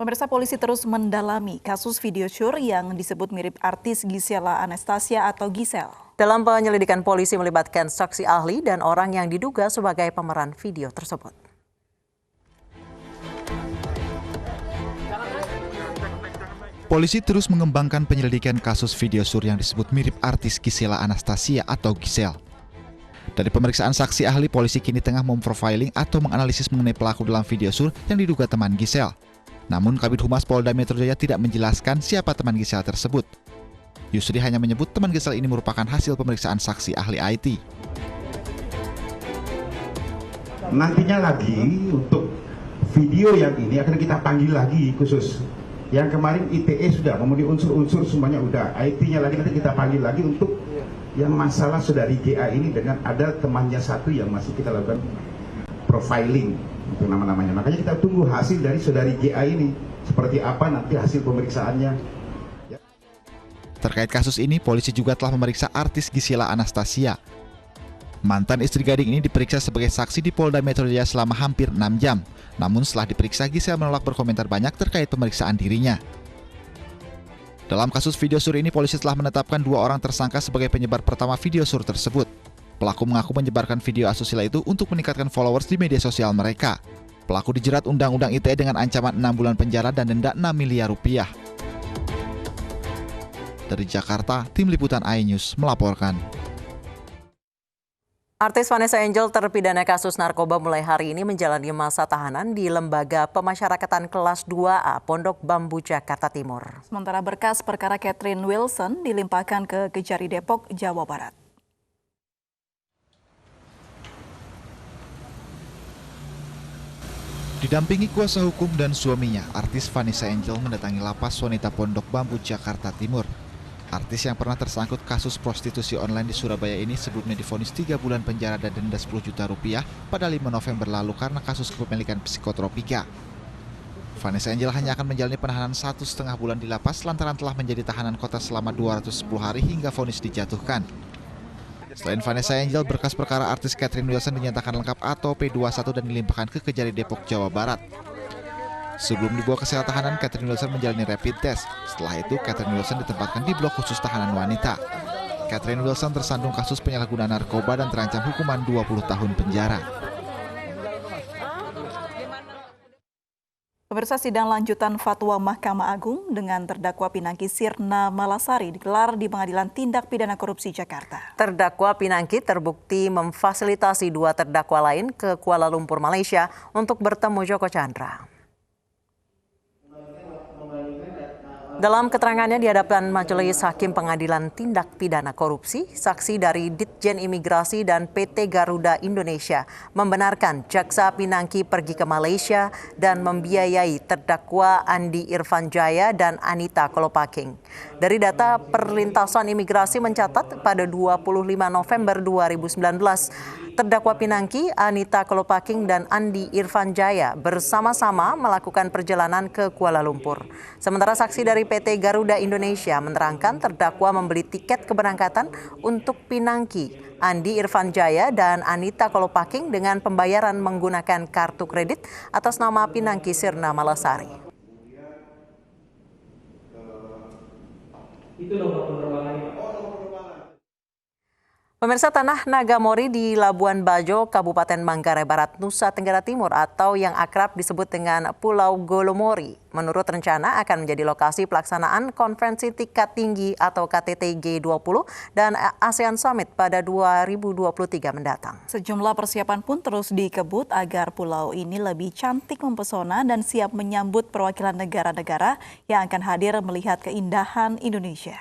Pemirsa, polisi terus mendalami kasus video syur yang disebut mirip artis Gisela Anastasia atau Gisel. Dalam penyelidikan, polisi melibatkan saksi ahli dan orang yang diduga sebagai pemeran video tersebut. Polisi terus mengembangkan penyelidikan kasus video syur yang disebut mirip artis Gisela Anastasia atau Gisel. Dari pemeriksaan saksi ahli, polisi kini tengah memprofiling atau menganalisis mengenai pelaku dalam video syur yang diduga teman Gisel. Namun, Kabid Humas Polda Metro Jaya tidak menjelaskan siapa teman Gisel tersebut. Yusri hanya menyebut teman Gisel ini merupakan hasil pemeriksaan saksi ahli IT. Nantinya lagi untuk video yang ini akan kita panggil lagi khusus. Yang kemarin ITE sudah memenuhi unsur-unsur semuanya udah. IT-nya lagi nanti kita panggil lagi untuk yang masalah saudari GA ini dengan ada temannya satu yang masih kita lakukan profiling untuk nama-namanya. Makanya kita tunggu hasil dari saudari GA ini seperti apa nanti hasil pemeriksaannya. Terkait kasus ini, polisi juga telah memeriksa artis Gisela Anastasia. Mantan istri gading ini diperiksa sebagai saksi di Polda Metro Jaya selama hampir 6 jam. Namun setelah diperiksa, Gisel menolak berkomentar banyak terkait pemeriksaan dirinya. Dalam kasus video sur ini, polisi telah menetapkan 2 orang tersangka sebagai penyebar pertama video sur tersebut. Pelaku mengaku menyebarkan video asusila itu untuk meningkatkan followers di media sosial mereka. Pelaku dijerat Undang-Undang ITE dengan ancaman 6 bulan penjara dan denda 6 miliar rupiah. Dari Jakarta, Tim Liputan iNews melaporkan. Artis Vanessa Angel terpidana kasus narkoba mulai hari ini menjalani masa tahanan di Lembaga Pemasyarakatan Kelas 2A Pondok Bambu, Jakarta Timur. Sementara berkas perkara Catherine Wilson dilimpahkan ke Kejari Depok, Jawa Barat. Didampingi kuasa hukum dan suaminya, artis Vanessa Angel mendatangi lapas wanita Pondok Bambu, Jakarta Timur. Artis yang pernah tersangkut kasus prostitusi online di Surabaya ini sebelumnya divonis 3 bulan penjara dan denda 10 juta rupiah pada 5 November lalu karena kasus kepemilikan psikotropika. Vanessa Angel hanya akan menjalani penahanan 1,5 bulan di lapas lantaran telah menjadi tahanan kota selama 210 hari hingga vonis dijatuhkan. Selain Vanessa Angel, berkas perkara artis Catherine Wilson dinyatakan lengkap atau P21 dan dilimpahkan ke Kejari Depok, Jawa Barat. Sebelum dibawa ke sel tahanan, Catherine Wilson menjalani rapid test. Setelah itu, Catherine Wilson ditempatkan di blok khusus tahanan wanita. Catherine Wilson tersandung kasus penyalahgunaan narkoba dan terancam hukuman 20 tahun penjara. Pemirsa, sidang lanjutan fatwa Mahkamah Agung dengan terdakwa Pinangki Sirna Malasari digelar di Pengadilan Tindak Pidana Korupsi Jakarta. Terdakwa Pinangki terbukti memfasilitasi 2 terdakwa lain ke Kuala Lumpur, Malaysia untuk bertemu Joko Chandra. Dalam keterangannya di hadapan Majelis Hakim Pengadilan Tindak Pidana Korupsi, saksi dari Ditjen Imigrasi dan PT Garuda Indonesia membenarkan jaksa Pinangki pergi ke Malaysia dan membiayai terdakwa Andi Irfan Jaya dan Anita Kolopaking. Dari data perlintasan imigrasi mencatat pada 25 November 2019, terdakwa Pinangki, Anita Kolopaking, dan Andi Irfan Jaya bersama-sama melakukan perjalanan ke Kuala Lumpur. Sementara saksi dari PT Garuda Indonesia menerangkan terdakwa membeli tiket keberangkatan untuk Pinangki, Andi Irfan Jaya, dan Anita Kolopaking dengan pembayaran menggunakan kartu kredit atas nama Pinangki Sirna Malasari. Itu nomor penerbangannya. Pemirsa, tanah Nagamori di Labuan Bajo, Kabupaten Manggarai Barat, Nusa Tenggara Timur atau yang akrab disebut dengan Pulau Golomori, menurut rencana akan menjadi lokasi pelaksanaan konferensi tingkat tinggi atau KTT G20 dan ASEAN Summit pada 2023 mendatang. Sejumlah persiapan pun terus dikebut agar pulau ini lebih cantik mempesona dan siap menyambut perwakilan negara-negara yang akan hadir melihat keindahan Indonesia.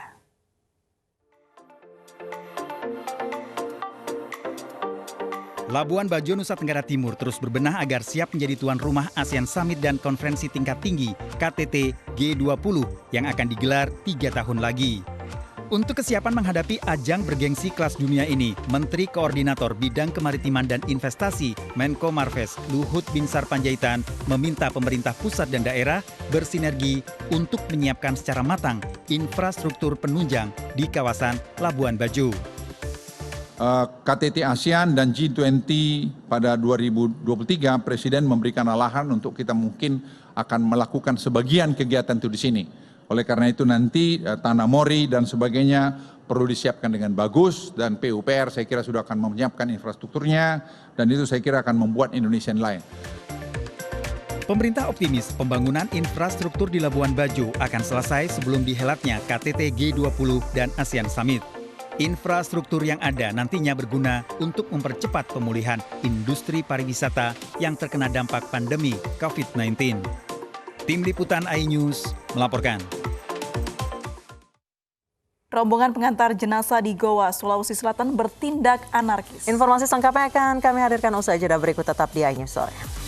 Labuan Bajo, Nusa Tenggara Timur terus berbenah agar siap menjadi tuan rumah ASEAN Summit dan konferensi tingkat tinggi KTT G20 yang akan digelar 3 tahun lagi. Untuk kesiapan menghadapi ajang bergengsi kelas dunia ini, Menteri Koordinator Bidang Kemaritiman dan Investasi Menko Marves Luhut Binsar Panjaitan meminta pemerintah pusat dan daerah bersinergi untuk menyiapkan secara matang infrastruktur penunjang di kawasan Labuan Bajo. KTT ASEAN dan G20 pada 2023, Presiden memberikan arahan untuk kita mungkin akan melakukan sebagian kegiatan itu di sini. Oleh karena itu nanti tanah mori dan sebagainya perlu disiapkan dengan bagus, dan PUPR saya kira sudah akan menyiapkan infrastrukturnya, dan itu saya kira akan membuat Indonesia lain. Pemerintah optimis pembangunan infrastruktur di Labuan Bajo akan selesai sebelum dihelatnya KTT G20 dan ASEAN Summit. Infrastruktur yang ada nantinya berguna untuk mempercepat pemulihan industri pariwisata yang terkena dampak pandemi COVID-19. Tim Liputan iNews melaporkan. Rombongan pengantar jenazah di Goa, Sulawesi Selatan bertindak anarkis. Informasi selengkapnya akan kami hadirkan usai jeda berikut, tetap di iNews Sore.